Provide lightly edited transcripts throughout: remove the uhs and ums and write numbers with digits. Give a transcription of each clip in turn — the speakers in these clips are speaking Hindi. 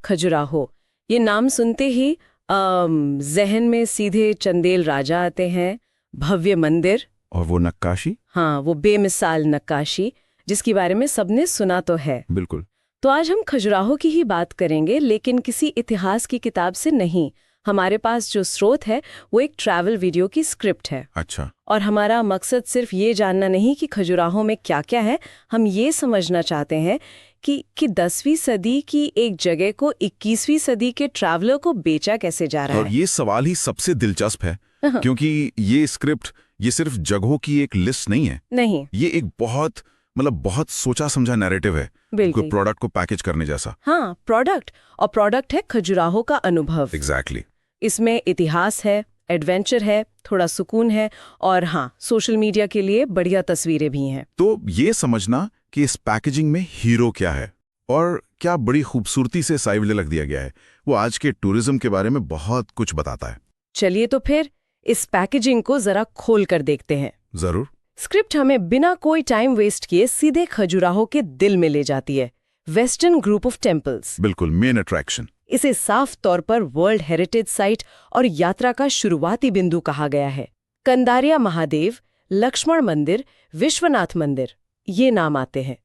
खजुराहो, ये नाम सुनते ही जहन में सीधे चंदेल राजा आते हैं, भव्य मंदिर और वो नक्काशी। हाँ, वो बेमिसाल नक्काशी जिसके बारे में सबने सुना तो है। बिल्कुल। तो आज हम खजुराहो की ही बात करेंगे, लेकिन किसी इतिहास की किताब से नहीं। हमारे पास जो स्रोत है वो एक ट्रैवल वीडियो की स्क्रिप्ट है। अच्छा। और हमारा मकसद सिर्फ ये जानना नहीं कि खजुराहो में क्या क्या है, हम ये समझना चाहते हैं कि 10वीं सदी की एक जगह को 21वीं सदी के ट्रैवलर को बेचा कैसे जा रहा और है। ये सवाल ही सबसे दिलचस्प है क्योंकि ये स्क्रिप्ट ये सिर्फ जगहों की एक लिस्ट नहीं है। नहीं, ये एक बहुत सोचा समझा नैरेटिव है, कोई प्रोडक्ट को पैकेज करने जैसा। हाँ, प्रोडक्ट, और प्रोडक्ट है खजुराहो का अनुभव। एग्जैक्टली। इसमें इतिहास है, एडवेंचर है, थोड़ा सुकून है, और हाँ, सोशल मीडिया के लिए बढ़िया तस्वीरें भी हैं। तो ये समझना कि इस पैकेजिंग में हीरो क्या है और क्या बड़ी खूबसूरती से साइड दिया गया है, वो आज के टूरिज्म के बारे में बहुत कुछ बताता है। चलिए तो फिर इस पैकेजिंग को जरा खोल कर देखते हैं। जरूर। स्क्रिप्ट हमें बिना कोई टाइम वेस्ट किए सीधे खजुराहो के दिल में ले जाती है, वेस्टर्न ग्रुप ऑफ टेम्पल्स। बिल्कुल, मेन अट्रैक्शन। इसे साफ तौर पर वर्ल्ड हेरिटेज साइट और यात्रा का शुरुआती बिंदु कहा गया है। कंदारिया महादेव, लक्ष्मण मंदिर, विश्वनाथ मंदिर, ये नाम आते हैं।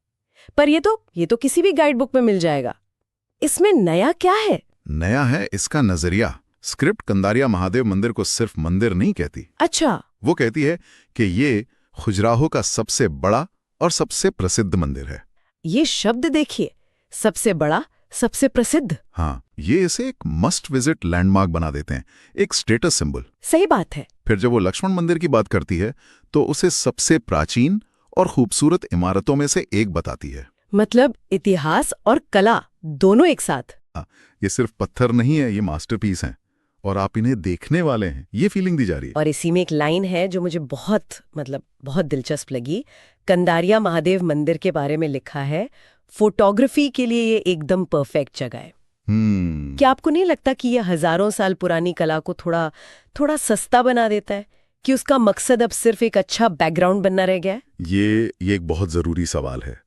पर ये तो किसी भी गाइड बुक में मिल जाएगा। इसमें नया क्या है? नया है इसका नजरिया। स्क्रिप्ट कंदारिया महादेव मंदिर को सिर्फ मंदिर नहीं कहती। अच्छा। वो कहती है कि ये खजुराहो का सबसे बड़ा और सबसे प्रसिद्ध मंदिर है। ये शब्द देखिए, सबसे बड़ा, सबसे प्रसिद्ध। हाँ, ये इसे एक मस्ट विजिट लैंडमार्क बना देते हैं, एक स्टेटस सिंबल। सही बात है। फिर जब वो लक्ष्मण मंदिर की बात करती है तो उसे सबसे प्राचीन और खूबसूरत इमारतों में से एक बताती है। मतलब इतिहास और कला दोनों एक साथ। ये सिर्फ पत्थर नहीं है, ये मास्टरपीस हैं और आप इन्हें देखने वाले हैं, ये फीलिंग दी जा रही है। और इसी में एक लाइन है जो मुझे बहुत दिलचस्प लगी। कंदारिया महादेव मंदिर के बारे में लिखा है, फोटोग्राफी के लिए ये एकदम परफेक्ट जगह है। क्या आपको नहीं लगता कि ये हजारों साल पुरानी कला को थोड़ा सस्ता बना देता है, कि उसका मकसद अब सिर्फ एक अच्छा बैकग्राउंड बनना रह गया है? ये एक बहुत जरूरी सवाल है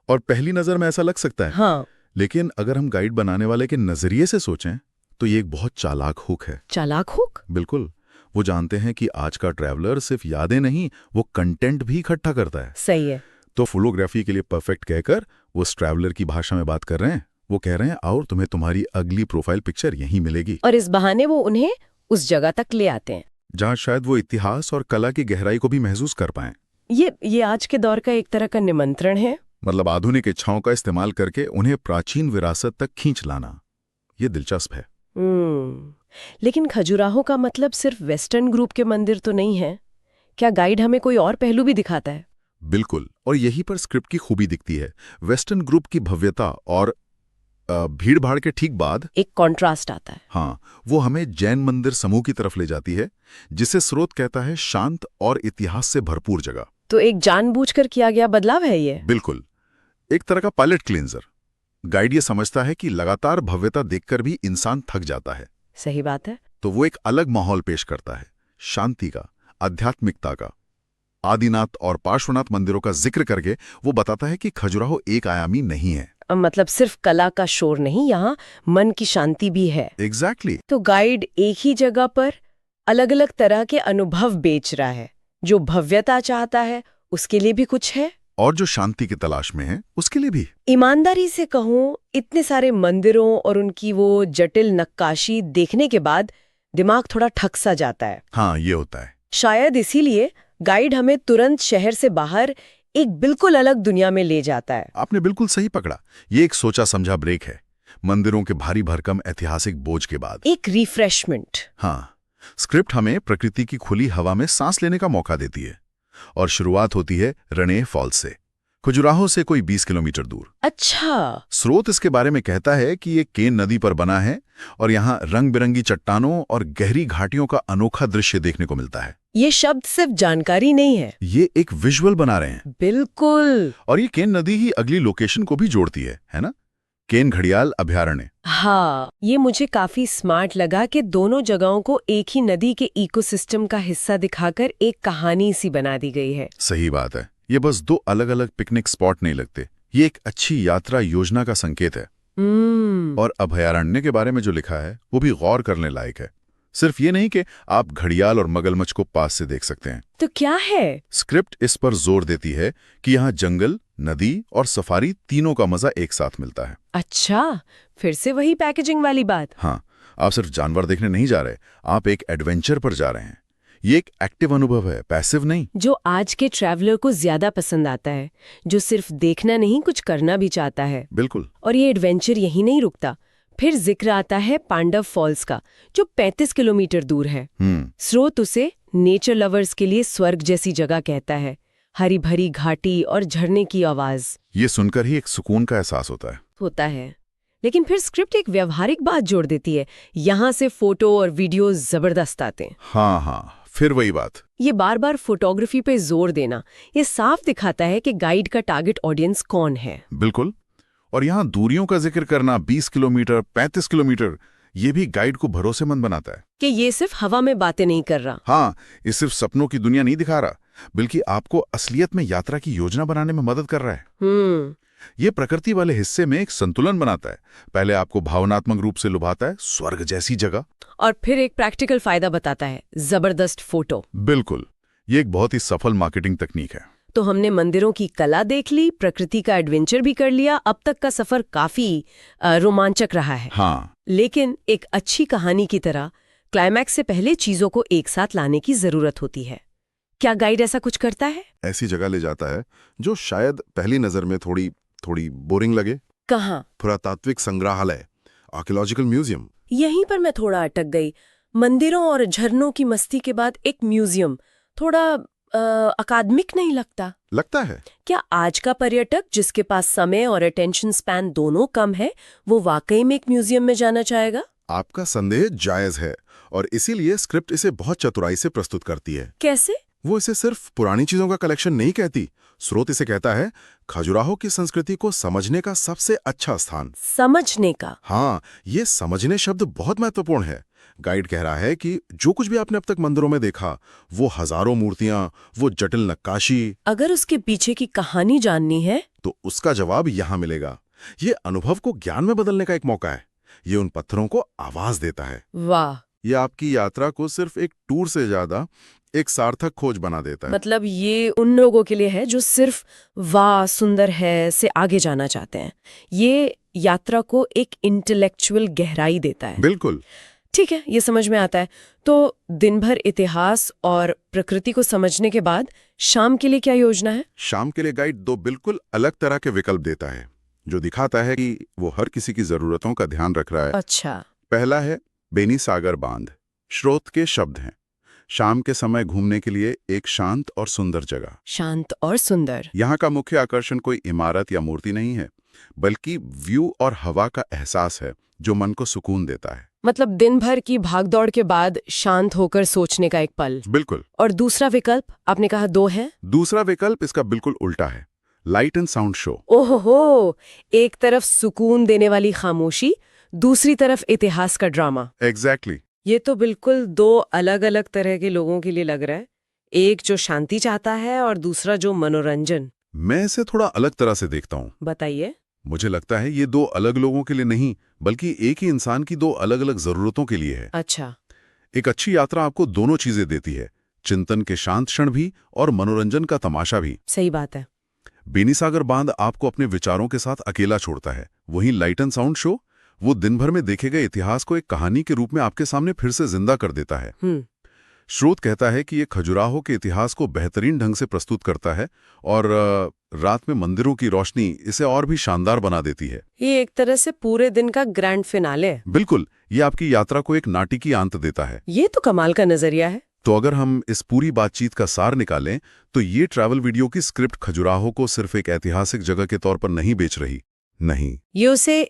और पहली नजर में ऐसा लग सकता है। हाँ। लेकिन अगर हम गाइड बनाने वाले के नजरिए से सोचें तो ये एक बहुत चालाक हुक है। चालाक हुक? बिल्कुल। वो जानते हैं कि आज का ट्रैवलर सिर्फ यादें नहीं, वो कंटेंट भी इकट्ठा करता है। सही है। तो फोटोग्राफी के लिए परफेक्ट कहकर वो उस ट्रैवलर की भाषा में बात कर रहे हैं। वो कह रहे हैं, आओ तुम्हें तुम्हारी अगली प्रोफाइल पिक्चर यहीं मिलेगी। और इस बहाने वो उन्हें उस जगह तक ले आते हैं जहां शायद वो इतिहास और कला की गहराई को भी महसूस कर पाएं। ये आज के दौर का एक तरह का निमंत्रण है। मतलब आधुनिक इच्छाओं का इस्तेमाल करके उन्हें प्राचीन विरासत तक खींच लाना। ये दिलचस्प है। लेकिन खजुराहो का मतलब सिर्फ वेस्टर्न ग्रुप के मंदिर तो नहीं है। क्या गाइड हमें कोई और पहलू भी दिखाता है? बिल्कुल, और यहीं पर स्क्रिप्ट की खूबी दिखती है। वेस्टर्न ग्रुप की भव्यता और भीड़ भाड़ के ठीक बाद एक कॉन्ट्रास्ट आता है। हाँ, वो हमें जैन मंदिर समूह की तरफ ले जाती है, जिसे स्रोत कहता है शांत और इतिहास से भरपूर जगह। तो एक जानबूझकर किया गया बदलाव है ये। बिल्कुल, एक तरह का पायलट क्लींजर। गाइड ये समझता है कि लगातार भव्यता देखकर भी इंसान थक जाता है। सही बात है। तो वो एक अलग माहौल पेश करता है, शांति का, आध्यात्मिकता का। आदिनाथ और पार्श्वनाथ मंदिरों का जिक्र करके वो बताता है कि खजुराहो एक आयामी नहीं है। मतलब सिर्फ कला का शोर नहीं, यहाँ मन की शांति भी है। एग्जैक्टली। तो गाइड एक ही जगह पर अलग अलग तरह के अनुभव बेच रहा है। जो भव्यता चाहता है उसके लिए भी कुछ है, और जो शांति की तलाश में है उसके लिए भी। ईमानदारी से कहूँ, इतने सारे मंदिरों और उनकी वो जटिल नक्काशी देखने के बाद दिमाग थोड़ा ठक सा जाता है। हाँ, ये होता है। शायद इसीलिए गाइड हमें तुरंत शहर से बाहर एक बिल्कुल अलग दुनिया में ले जाता है। आपने बिल्कुल सही पकड़ा। ये एक सोचा समझा ब्रेक है। मंदिरों के भारी भरकम ऐतिहासिक बोझ के बाद एक रिफ्रेशमेंट। हाँ, स्क्रिप्ट हमें प्रकृति की खुली हवा में सांस लेने का मौका देती है और शुरुआत होती है रणे फॉल्स से, खजुराहो से कोई 20 किलोमीटर दूर। अच्छा। स्रोत इसके बारे में कहता है कि ये केन नदी पर बना है और यहाँ रंग बिरंगी चट्टानों और गहरी घाटियों का अनोखा दृश्य देखने को मिलता है। ये शब्द सिर्फ जानकारी नहीं है, ये एक विजुअल बना रहे हैं। बिल्कुल। और ये केन नदी ही अगली लोकेशन को भी जोड़ती है ना? केन घड़ियाल अभयारण्य। हाँ, ये मुझे काफी स्मार्ट लगा कि दोनों जगहों को एक ही नदी के इकोसिस्टम का हिस्सा दिखाकर एक कहानी सी बना दी गई है। सही बात है। ये बस दो अलग अलग पिकनिक स्पॉट नहीं लगते, ये एक अच्छी यात्रा योजना का संकेत है। और अभयारण्य के बारे में जो लिखा है वो भी गौर करने लायक है। सिर्फ ये नहीं कि आप घड़ियाल और मगरमच्छ को पास से देख सकते हैं। तो क्या है? स्क्रिप्ट इस पर जोर देती है कि यहाँ जंगल, नदी और सफारी तीनों का मजा एक साथ मिलता है। अच्छा, फिर से वही पैकेजिंग वाली बात। हाँ, आप सिर्फ जानवर देखने नहीं जा रहे, आप एक एडवेंचर पर जा रहे हैं। ये एक एक्टिव अनुभव है, पैसिव नहीं। जो आज के ट्रैवलर को ज्यादा पसंद आता है, जो सिर्फ देखना नहीं कुछ करना भी चाहता है। बिल्कुल। और ये एडवेंचर यही नहीं रुकता। फिर जिक्र आता है पांडव फॉल्स का, जो 35 किलोमीटर दूर है। स्रोत उसे नेचर लवर्स के लिए स्वर्ग जैसी जगह कहता है। हरी भरी घाटी और झरने की आवाज। ये सुनकर ही एक सुकून का एहसास होता है। लेकिन फिर स्क्रिप्ट एक व्यवहारिक बात जोड़ देती है। यहाँ से फोटो और वीडियो जबरदस्त आते हैं। हाँ, फिर वही बात। ये बार बार फोटोग्राफी पे जोर देना, ये साफ दिखाता है कि गाइड का टारगेट ऑडियंस कौन है। बिल्कुल। और यहाँ दूरियों का जिक्र करना, 20 किलोमीटर, 35 किलोमीटर, ये भी गाइड को भरोसेमंद बनाता है कि ये सिर्फ हवा में बातें नहीं कर रहा। हाँ, ये सिर्फ सपनों की दुनिया नहीं दिखा रहा, बल्कि आपको असलियत में यात्रा की योजना बनाने में मदद कर रहा है। ये प्रकृति वाले हिस्से में एक संतुलन बनाता है। पहले आपको भावनात्मक रूप से लुभाता है, स्वर्ग जैसी जगह, और फिर एक प्रैक्टिकल फायदा बताता है, जबरदस्त फोटो। बिल्कुल, ये एक बहुत ही सफल मार्केटिंग तकनीक है। तो हमने मंदिरों की कला देख ली, प्रकृति का एडवेंचर भी कर लिया। अब तक का सफर काफी रोमांचक रहा है। हाँ। लेकिन एक अच्छी कहानी की तरह क्लाइमैक्स से पहले चीजों को एक साथ लाने की जरूरत होती है। क्या गाइड ऐसा कुछ करता है? ऐसी जगह ले जाता है जो शायद पहली नजर में थोड़ी बोरिंग लगे। कहाँ? पुरातात्विक संग्रहालय, आर्कियोलॉजिकल म्यूजियम। यहीं पर मैं थोड़ा अटक गई। मंदिरों और झरनों की मस्ती के बाद एक म्यूजियम थोड़ा अकादमिक नहीं लगता है। क्या आज का पर्यटक, जिसके पास समय और अटेंशन स्पैन दोनों कम है, वो वाकई में एक म्यूजियम में जाना चाहेगा? आपका संदेह जायज है, और इसीलिए स्क्रिप्ट इसे बहुत चतुराई से प्रस्तुत करती है। कैसे? वो इसे सिर्फ पुरानी चीजों का कलेक्शन नहीं कहती। स्रोत इसे कहता है खजुराहो की संस्कृति को समझने का सबसे अच्छा स्थान। समझने का? हाँ, ये समझने शब्द बहुत महत्वपूर्ण है। गाइड कह रहा है कि जो कुछ भी आपने अब तक मंदिरों में देखा, वो हजारों मूर्तियां, वो जटिल नक्काशी, अगर उसके पीछे की कहानी जाननी है तो उसका जवाब यहाँ मिलेगा। ये अनुभव को ज्ञान में बदलने का एक मौका है। ये उन पत्थरों को आवाज देता है। वाह! ये आपकी यात्रा को सिर्फ एक टूर से ज्यादा एक सार्थक खोज बना देता है। मतलब ये उन लोगों के लिए है जो सिर्फ वाह सुंदर है से आगे जाना चाहते हैं। ये यात्रा को एक इंटेलेक्चुअल गहराई देता है। बिल्कुल। ठीक है, ये समझ में आता है। तो दिन भर इतिहास और प्रकृति को समझने के बाद शाम के लिए क्या योजना है? शाम के लिए गाइड दो बिल्कुल अलग तरह के विकल्प देता है, जो दिखाता है कि वो हर किसी की जरूरतों का ध्यान रख रहा है। अच्छा। पहला है बेनीसागर बांध। स्रोत के शब्द हैं, शाम के समय घूमने के लिए एक शांत और सुंदर जगह। शांत और सुंदर। यहाँ का मुख्य आकर्षण कोई इमारत या मूर्ति नहीं है, बल्कि व्यू और हवा का एहसास है, जो मन को सुकून देता है। मतलब दिन भर की भागदौड़ के बाद शांत होकर सोचने का एक पल। बिल्कुल। और दूसरा विकल्प आपने कहा 2 है? दूसरा विकल्प इसका बिल्कुल उल्टा है, लाइट एंड साउंड शो। ओहो, एक तरफ सुकून देने वाली खामोशी, दूसरी तरफ इतिहास का ड्रामा। एग्जैक्टली। ये तो बिल्कुल 2 अलग अलग तरह के लोगों के लिए लग रहा है। एक जो शांति चाहता है और दूसरा जो मनोरंजन। मैं इसे थोड़ा अलग तरह से देखता हूँ। बताइए। मुझे लगता है ये 2 अलग लोगों के लिए नहीं, बल्कि एक ही इंसान की 2 अलग अलग जरूरतों के लिए है। अच्छा। एक अच्छी यात्रा आपको दोनों चीजें देती है, चिंतन के शांत क्षण भी और मनोरंजन का तमाशा भी। सही बात है। बेनीसागर बांध आपको अपने विचारों के साथ अकेला छोड़ता है। वहीं लाइट एंड साउंड शो वो दिन भर में देखे गए इतिहास को एक कहानी के रूप में आपके सामने फिर से जिंदा कर देता है। स्रोत कहता है कि ये खजुराहो के इतिहास को बेहतरीन ढंग से प्रस्तुत करता है, और रात में मंदिरों की रोशनी इसे और भी शानदार बना देती है। ये एक तरह से पूरे दिन का ग्रैंड फिनाले। बिल्कुल, ये आपकी यात्रा को एक नाटकीय अंत देता है। ये तो कमाल का नजरिया है। तो अगर हम इस पूरी बातचीत का सार निकालें, तो ये ट्रैवल वीडियो की स्क्रिप्ट खजुराहो को सिर्फ एक ऐतिहासिक जगह के तौर पर नहीं बेच रही। नहीं, ये उसे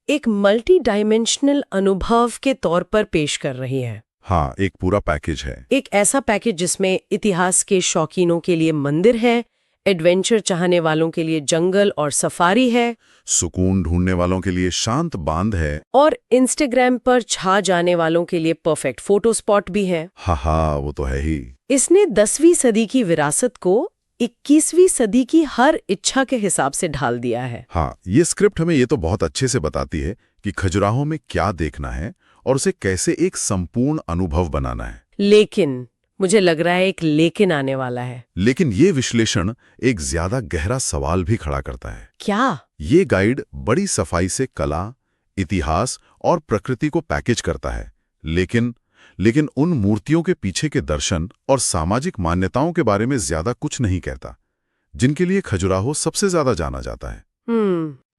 एक मल्टी डायमेंशनल अनुभव के तौर पर पेश कर रही है। हाँ, एक पूरा पैकेज है। एक ऐसा पैकेज जिसमें इतिहास के शौकीनों के लिए मंदिर है, एडवेंचर चाहने वालों के लिए जंगल और सफारी है, सुकून ढूंढने वालों के लिए शांत बांध है, और इंस्टाग्राम पर छा जाने वालों के लिए परफेक्ट फोटो स्पॉट भी है। हाँ, वो तो है ही। इसने 10वीं सदी की विरासत को 21वीं सदी की हर इच्छा के हिसाब से ढाल दिया है। हाँ, ये स्क्रिप्ट हमें ये तो बहुत अच्छे से बताती है कि खजुराहो में क्या देखना है और उसे कैसे एक संपूर्ण अनुभव बनाना है। लेकिन मुझे लग रहा है एक लेकिन आने वाला है। लेकिन ये विश्लेषण एक ज्यादा गहरा सवाल भी खड़ा करता है। क्या? ये गाइड बड़ी सफाई से कला, इतिहास और प्रकृति को पैकेज करता है, लेकिन उन मूर्तियों के पीछे के दर्शन और सामाजिक मान्यताओं के बारे में ज्यादा कुछ नहीं कहता, जिनके लिए खजुराहो सबसे ज्यादा जाना जाता है।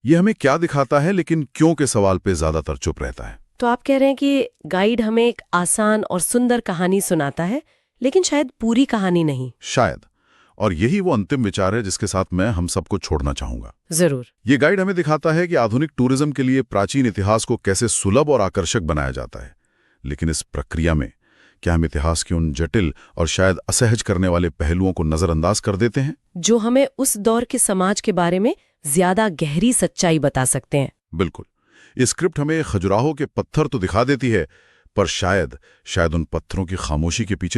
ये हमें क्या दिखाता है, लेकिन क्यों के सवाल पे ज्यादातर चुप रहता है। तो आप कह रहे हैं कि गाइड हमें एक आसान और सुंदर कहानी सुनाता है, लेकिन शायद पूरी कहानी नहीं। शायद। और यही वो अंतिम विचार है जिसके साथ मैं हम सबको छोड़ना चाहूंगा। जरूर। ये गाइड हमें दिखाता है कि आधुनिक टूरिज्म के लिए प्राचीन इतिहास को कैसे सुलभ और आकर्षक बनाया जाता है, लेकिन इस प्रक्रिया में क्या हम इतिहास के उन जटिल और शायद असहज करने वाले पहलुओं को नजरअंदाज कर देते हैं, जो हमें उस दौर के समाज के बारे में ज्यादा गहरी सच्चाई बता सकते हैं। बिल्कुल। ये स्क्रिप्ट हमें खजुराहो के पत्थर तो दिखा देती है, पर शायद उन पत्थरों की खामोशी के पीछे